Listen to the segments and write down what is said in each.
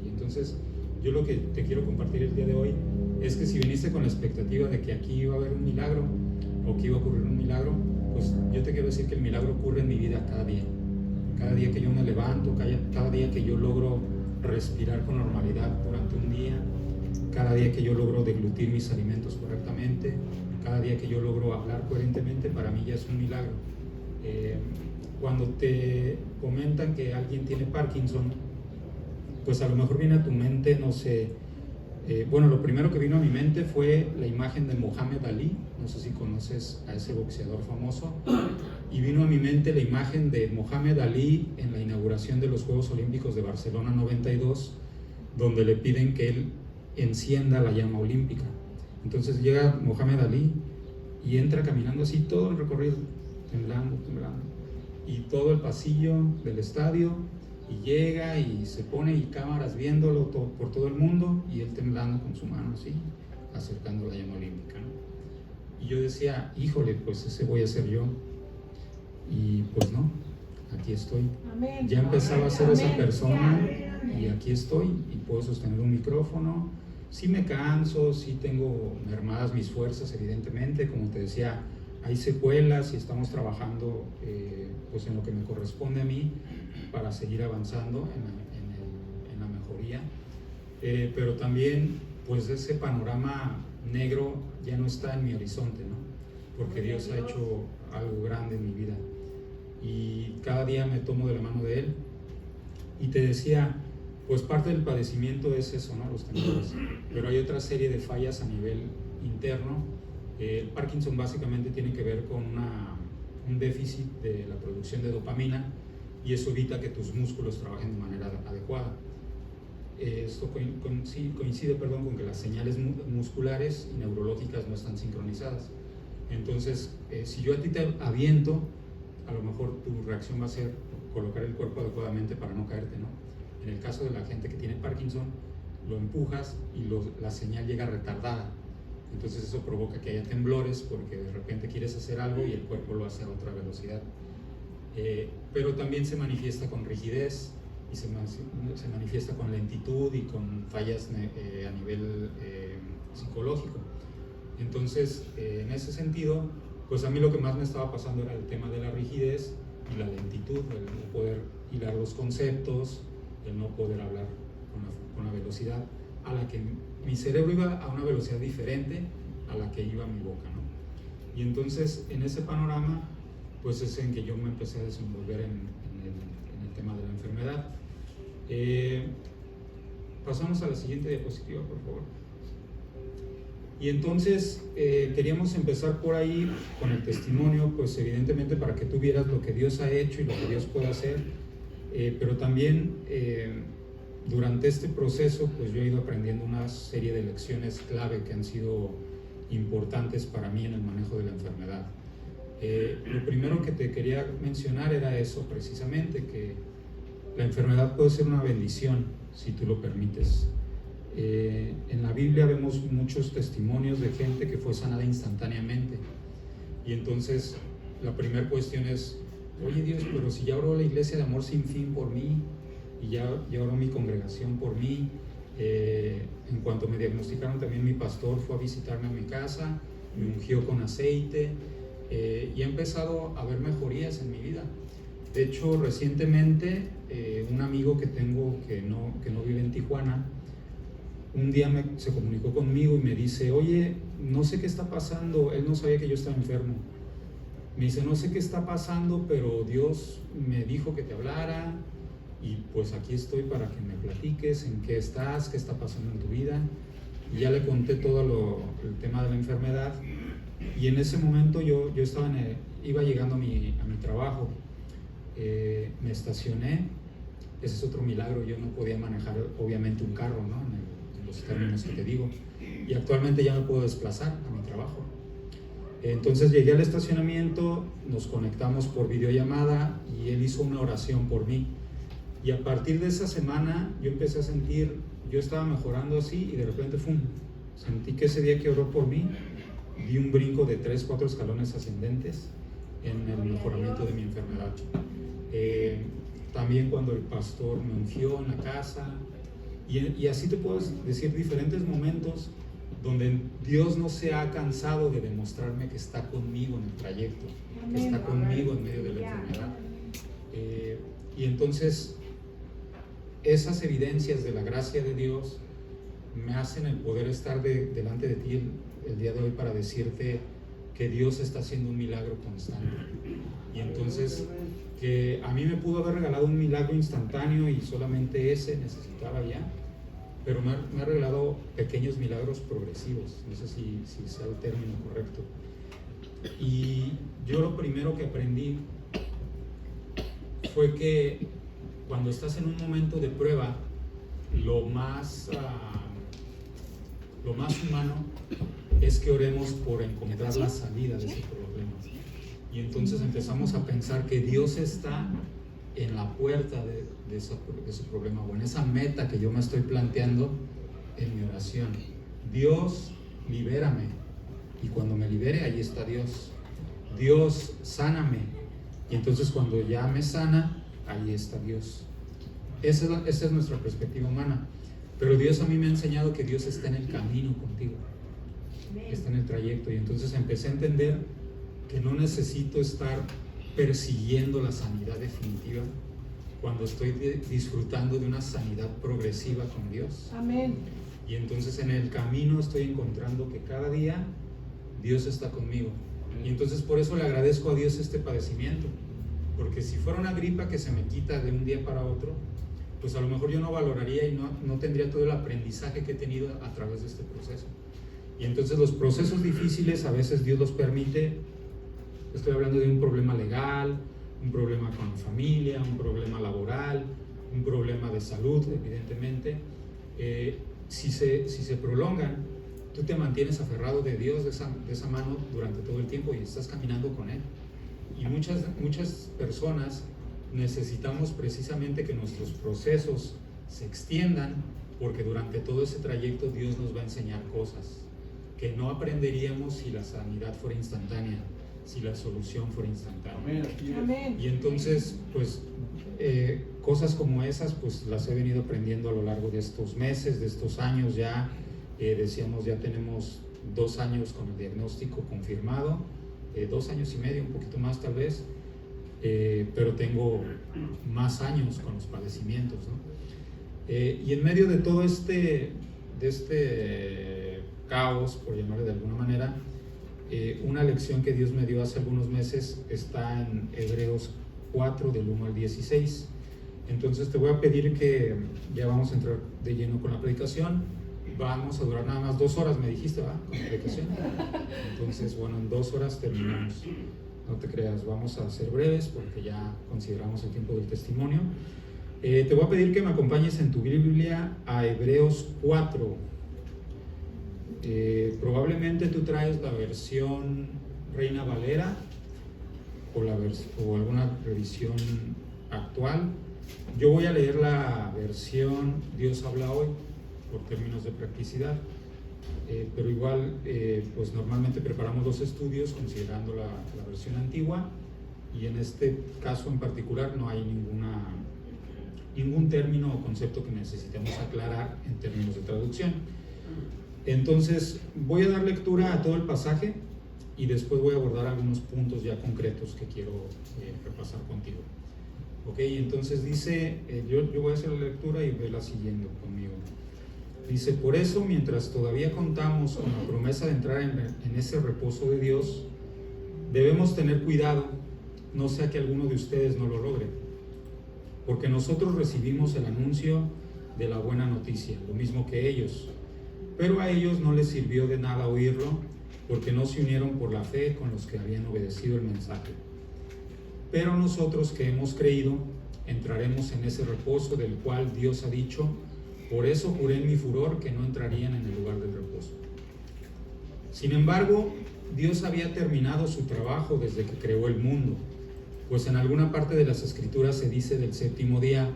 Y entonces, yo lo que te quiero compartir el día de hoy es que si viniste con la expectativa de que aquí iba a haber un milagro o que iba a ocurrir un milagro, pues yo te quiero decir que el milagro ocurre en mi vida cada día. Cada día que yo me levanto, cada día que yo logro respirar con normalidad durante un día, cada día que yo logro deglutir mis alimentos correctamente, cada día que yo logro hablar coherentemente, para mí ya es un milagro. Cuando te comentan que alguien tiene Parkinson, pues a lo mejor viene a tu mente, no sé, bueno, lo primero que vino a mi mente fue la imagen de Mohamed Ali, no sé si conoces a ese boxeador famoso, y vino a mi mente la imagen de Mohamed Ali en la inauguración de los Juegos Olímpicos de Barcelona 92, donde le piden que él encienda la llama olímpica. Entonces llega Mohamed Ali y entra caminando así todo el recorrido, temblando, y todo el pasillo del estadio, y llega y se pone y cámaras viéndolo por todo el mundo, y él temblando con su mano así, acercando la llama olímpica, ¿no? Y yo decía, híjole, pues ese voy a ser yo. Y pues no, aquí estoy. Amén. Ya empezaba a ser esa persona y aquí estoy y puedo sostener un micrófono. Sí me canso, sí tengo mermadas mis fuerzas, evidentemente, como te decía, hay secuelas y estamos trabajando pues en lo que me corresponde a mí para seguir avanzando en la mejoría, pero también pues ese panorama negro ya no está en mi horizonte, ¿no? Porque Dios ha hecho algo grande en mi vida y cada día me tomo de la mano de Él. Y te decía, pues parte del padecimiento es eso, ¿no? Los temblores, pero hay otra serie de fallas a nivel interno. El Parkinson básicamente tiene que ver con un déficit de la producción de dopamina, y eso evita que tus músculos trabajen de manera adecuada. Esto coincide con que las señales musculares y neurológicas no están sincronizadas. Entonces, si yo a ti te aviento, a lo mejor tu reacción va a ser colocar el cuerpo adecuadamente para no caerte, ¿no? En el caso de la gente que tiene Parkinson, lo empujas y la señal llega retardada. Entonces eso provoca que haya temblores porque de repente quieres hacer algo y el cuerpo lo hace a otra velocidad. Pero también se manifiesta con rigidez y se manifiesta con lentitud y con fallas a nivel psicológico. Entonces, en ese sentido, pues a mí lo que más me estaba pasando era el tema de la rigidez y la lentitud, el no poder hilar los conceptos, el no poder hablar con la velocidad a la que mi cerebro iba, a una velocidad diferente a la que iba mi boca, ¿no? Y entonces, en ese panorama, pues es en que yo me empecé a desenvolver en el tema de la enfermedad. Pasamos a la siguiente diapositiva, por favor. Y entonces queríamos empezar por ahí con el testimonio, pues evidentemente para que tú vieras lo que Dios ha hecho y lo que Dios puede hacer, pero también durante este proceso pues yo he ido aprendiendo una serie de lecciones clave que han sido importantes para mí en el manejo de la enfermedad. Lo primero que te quería mencionar era eso precisamente, que la enfermedad puede ser una bendición si tú lo permites. En la Biblia vemos muchos testimonios de gente que fue sanada instantáneamente, y entonces la primera cuestión es, oye Dios, pero si ya oró la Iglesia de Amor Sin Fin por mí y ya oró mi congregación por mí, en cuanto me diagnosticaron también mi pastor fue a visitarme a mi casa, me ungió con aceite, y he empezado a ver mejorías en mi vida. De hecho, recientemente un amigo que tengo que no vive en Tijuana, un día se comunicó conmigo y me dice, oye, no sé qué está pasando. Él no sabía que yo estaba enfermo. Me dice, no sé qué está pasando, pero Dios me dijo que te hablara y pues aquí estoy para que me platiques en qué estás, qué está pasando en tu vida. Y ya le conté todo el tema de la enfermedad, y en ese momento yo iba llegando a mi trabajo, me estacioné. Ese es otro milagro, yo no podía manejar obviamente un carro, ¿no? En los términos que te digo, y actualmente ya me puedo desplazar a mi trabajo. Entonces llegué al estacionamiento, nos conectamos por videollamada y él hizo una oración por mí, y a partir de esa semana yo empecé a sentir, yo estaba mejorando así y de repente sentí que ese día que oró por mí di un brinco de 3-4 escalones ascendentes en el mejoramiento de mi enfermedad. También cuando el pastor me ungió en la casa, Y así te puedo decir diferentes momentos donde Dios no se ha cansado de demostrarme que está conmigo en el trayecto, que está conmigo en medio de la enfermedad. Y entonces esas evidencias de la gracia de Dios me hacen el poder estar delante de ti el día de hoy para decirte que Dios está haciendo un milagro constante. Y entonces que a mí me pudo haber regalado un milagro instantáneo y solamente ese necesitaba ya, pero me ha regalado pequeños milagros progresivos, no sé si sea el término correcto. Y yo lo primero que aprendí fue que cuando estás en un momento de prueba, lo más humano es que oremos por encontrar la salida de ese problema. Y entonces empezamos a pensar que Dios está en la puerta de ese problema, o en esa meta que yo me estoy planteando en mi oración. Dios, libérame. Y cuando me libere, ahí está Dios. Dios, sáname. Y entonces cuando ya me sana, ahí está Dios. Esa es nuestra perspectiva humana. Pero Dios a mí me ha enseñado que Dios está en el camino contigo, está en el trayecto. Y entonces empecé a entender que no necesito estar persiguiendo la sanidad definitiva cuando estoy disfrutando de una sanidad progresiva con Dios. Amén. Y entonces en el camino estoy encontrando que cada día Dios está conmigo. Y entonces por eso le agradezco a Dios este padecimiento, porque si fuera una gripa que se me quita de un día para otro, pues a lo mejor yo no valoraría y no tendría todo el aprendizaje que he tenido a través de este proceso. Y entonces los procesos difíciles a veces Dios los permite. Estoy hablando de un problema legal, un problema con la familia, un problema laboral, un problema de salud, evidentemente. Si se prolongan, tú te mantienes aferrado de Dios, de esa mano durante todo el tiempo, y estás caminando con Él. Y muchas personas necesitamos precisamente que nuestros procesos se extiendan, porque durante todo ese trayecto Dios nos va a enseñar cosas que no aprenderíamos si la sanidad fuera instantánea, si la solución fuera instantánea. Amén. Y entonces, pues, cosas como esas, pues las he venido aprendiendo a lo largo de estos meses, de estos años ya. Decíamos, ya tenemos 2 años con el diagnóstico confirmado, 2 años y medio, un poquito más tal vez, pero tengo más años con los padecimientos, ¿no? Y en medio de todo este caos, por llamarle de alguna manera, una lección que Dios me dio hace algunos meses está en Hebreos 4, del 1 al 16. Entonces te voy a pedir que ya vamos a entrar de lleno con la predicación. Vamos a durar nada más 2 horas, me dijiste, ¿va? Con la predicación. Entonces, bueno, en 2 horas terminamos. No te creas, vamos a ser breves porque ya consideramos el tiempo del testimonio. Te voy a pedir que me acompañes en tu Biblia a Hebreos 4. Probablemente tú traes la versión Reina Valera o alguna revisión actual. Yo voy a leer la versión Dios habla hoy, por términos de practicidad, pero igual pues normalmente preparamos los estudios considerando la versión antigua, y en este caso en particular no hay ningún término o concepto que necesitemos aclarar en términos de traducción. Entonces voy a dar lectura a todo el pasaje y después voy a abordar algunos puntos ya concretos que quiero repasar contigo. Ok, entonces dice, yo voy a hacer la lectura y vela siguiendo conmigo. Dice: por eso, mientras todavía contamos con la promesa de entrar en ese reposo de Dios, debemos tener cuidado, no sea que alguno de ustedes no lo logre. Porque nosotros recibimos el anuncio de la buena noticia, lo mismo que ellos. Pero a ellos no les sirvió de nada oírlo, porque no se unieron por la fe con los que habían obedecido el mensaje. Pero nosotros que hemos creído, entraremos en ese reposo del cual Dios ha dicho: por eso juré en mi furor que no entrarían en el lugar del reposo. Sin embargo, Dios había terminado su trabajo desde que creó el mundo, pues en alguna parte de las Escrituras se dice del séptimo día: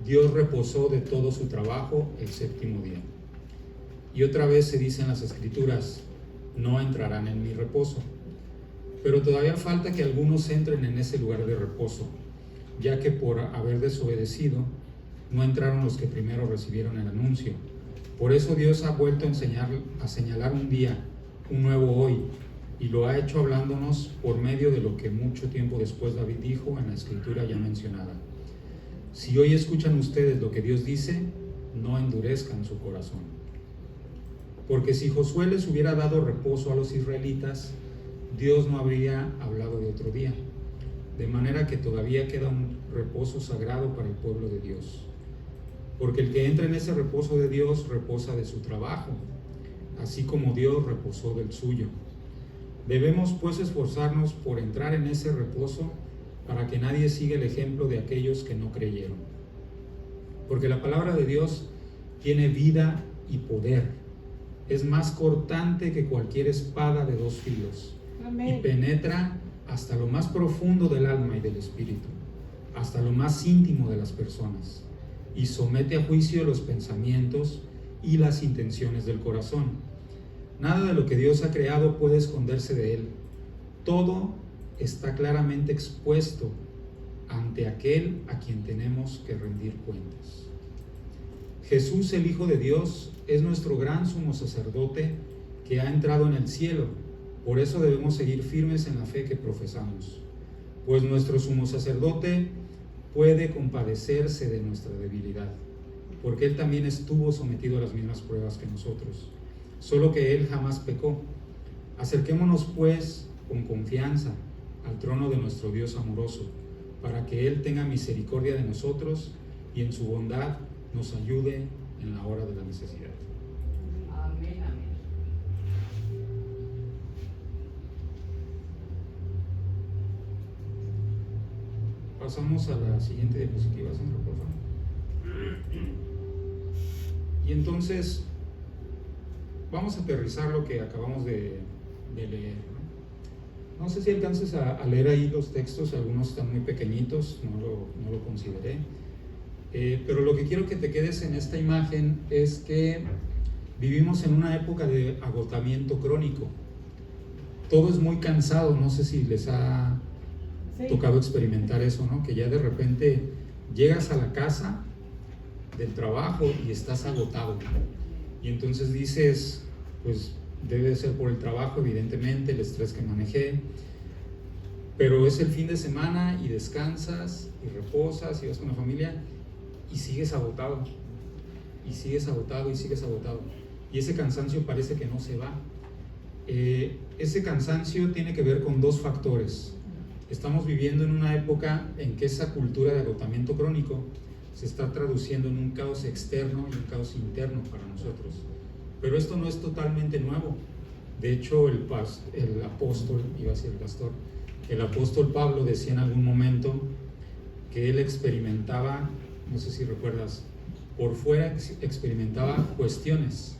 Dios reposó de todo su trabajo el séptimo día. Y otra vez se dice en las Escrituras: no entrarán en mi reposo. Pero todavía falta que algunos entren en ese lugar de reposo, ya que por haber desobedecido, no entraron los que primero recibieron el anuncio. Por eso Dios ha vuelto a señalar un día, un nuevo hoy, y lo ha hecho hablándonos por medio de lo que mucho tiempo después David dijo en la escritura ya mencionada. Si hoy escuchan ustedes lo que Dios dice, no endurezcan su corazón. Porque si Josué les hubiera dado reposo a los israelitas, Dios no habría hablado de otro día. De manera que todavía queda un reposo sagrado para el pueblo de Dios. Porque el que entra en ese reposo de Dios reposa de su trabajo, así como Dios reposó del suyo. Debemos pues esforzarnos por entrar en ese reposo para que nadie siga el ejemplo de aquellos que no creyeron. Porque la palabra de Dios tiene vida y poder. Es más cortante que cualquier espada de dos filos. Amén. Y penetra hasta lo más profundo del alma y del espíritu, hasta lo más íntimo de las personas, y somete a juicio los pensamientos y las intenciones del corazón. Nada de lo que Dios ha creado puede esconderse de Él. Todo está claramente expuesto ante aquel a quien tenemos que rendir cuentas. Jesús, el Hijo de Dios, es nuestro gran sumo sacerdote que ha entrado en el cielo. Por eso debemos seguir firmes en la fe que profesamos, pues nuestro sumo sacerdote puede compadecerse de nuestra debilidad, porque Él también estuvo sometido a las mismas pruebas que nosotros, solo que Él jamás pecó. Acerquémonos pues con confianza al trono de nuestro Dios amoroso, para que Él tenga misericordia de nosotros y en su bondad nos ayude en la hora de la necesidad. Amén, amén. Pasamos a la siguiente diapositiva, Sandra, por favor. Y entonces vamos a aterrizar lo que acabamos de leer, ¿no? No sé si alcances a leer ahí los textos, algunos están muy pequeñitos, no lo consideré. Pero lo que quiero que te quedes en esta imagen es que vivimos en una época de agotamiento crónico. Todo es muy cansado, no sé si les ha tocado experimentar eso, ¿no? Que ya de repente llegas a la casa del trabajo y estás agotado. Y entonces dices, pues debe ser por el trabajo, evidentemente, el estrés que manejé. Pero es el fin de semana y descansas y reposas y vas con la familia y sigues agotado. Y sigues agotado y sigues agotado. Y ese cansancio parece que no se va. Ese cansancio tiene que ver con dos factores. Estamos viviendo en una época en que esa cultura de agotamiento crónico se está traduciendo en un caos externo y un caos interno para nosotros. Pero esto no es totalmente nuevo. De hecho, el apóstol, iba a decir el pastor, el apóstol Pablo decía en algún momento que él experimentaba, no sé si recuerdas, por fuera experimentaba cuestiones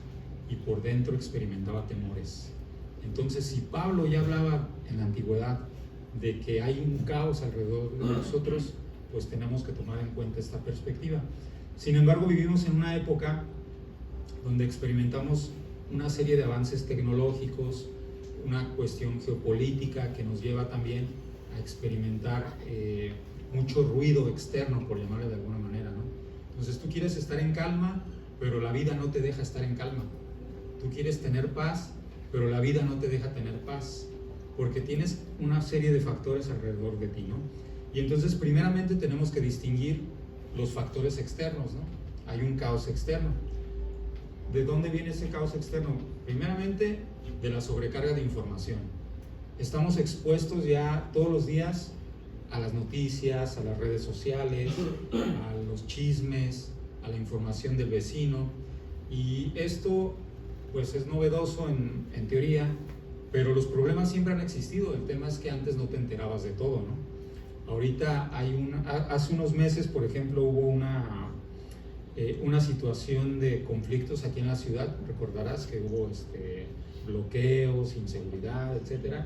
y por dentro experimentaba temores. Entonces, si Pablo ya hablaba en la antigüedad de que hay un caos alrededor de nosotros, pues tenemos que tomar en cuenta esta perspectiva. Sin embargo, vivimos en una época donde experimentamos una serie de avances tecnológicos, una cuestión geopolítica que nos lleva también a experimentar mucho ruido externo, por llamarle de alguna manera, ¿no? Entonces tú quieres estar en calma, pero la vida no te deja estar en calma. Tú quieres tener paz, pero la vida no te deja tener paz, porque tienes una serie de factores alrededor de ti, ¿no? Y entonces primeramente tenemos que distinguir los factores externos, ¿no? Hay un caos externo. ¿De dónde viene ese caos externo? Primeramente, de la sobrecarga de información. Estamos expuestos ya todos los días a las noticias, a las redes sociales, a los chismes, a la información del vecino, y esto pues es novedoso en teoría, pero los problemas siempre han existido. El tema es que antes no te enterabas de todo, ¿no? Ahorita hace unos meses, por ejemplo, hubo una situación de conflictos aquí en la ciudad. Recordarás que hubo bloqueos, inseguridad, etcétera,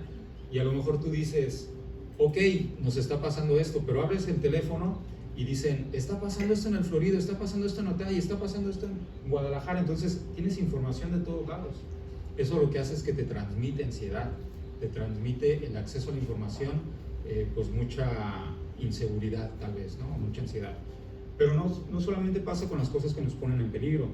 y a lo mejor tú dices, ok, nos está pasando esto, pero abres el teléfono y dicen, está pasando esto en el Florido, está pasando esto en Otay, está pasando esto en Guadalajara. Entonces tienes información de todos lados. Eso lo que hace es que te transmite ansiedad, te transmite el acceso a la información, pues mucha inseguridad tal vez, ¿no? Mucha ansiedad. Pero no solamente pasa con las cosas que nos ponen en peligro,